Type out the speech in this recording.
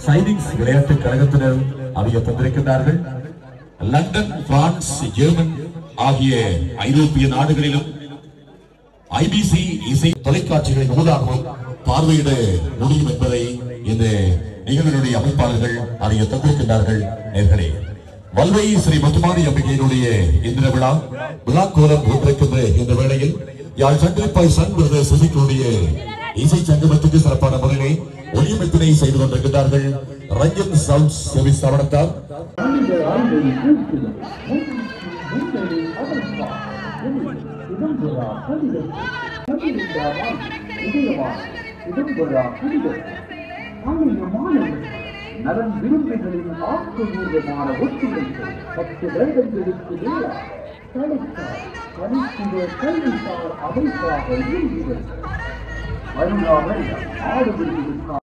Signings விளையாட்டு கழகத்தினர் அறிய தந்திருக்கிறார்கள். லண்டன், பிரான்ஸ், ஜெர்மன் ஆகிய ஐரோப்பிய நாடுகளிலும் ஐபிசி இசை தொலைக்காட்சிகளின் ஊடாகவும் பார்வையிட முடியும் என்பதை இந்த நிகழ்வினுடைய அமைப்பாளர்கள் அறிய தந்திருக்கின்றார்கள். நேர்களே, வல்வை ஸ்ரீ முத்துமாரி அம்பிகையினுடைய இந்த விழா கோலம் ஒன்றிருக்கின்ற இந்த வேளையில் யாழ் சங்கரிப்பாய் சன் பிரதர் சுசிகளுடைய இசை சங்கமத்துக்கு சிறப்பான முறையை ஒளியமைப்பினை செய்து கொண்டிருக்கிறார்கள். ரஞ்சன் சவுண்ட் சர்வீஸ் நிறுவனத்தார். நலன் விரும்பிகளின் ஆக்கபூர்வமான ஒற்றுழைப்பு 10 வருடங்களுக்கு மேலாக தலைக்கார் தனித்துவ கல்விசார் அமைப்பாக இயங்குகிறது. வருடாமல் ஆடுகளுக்கான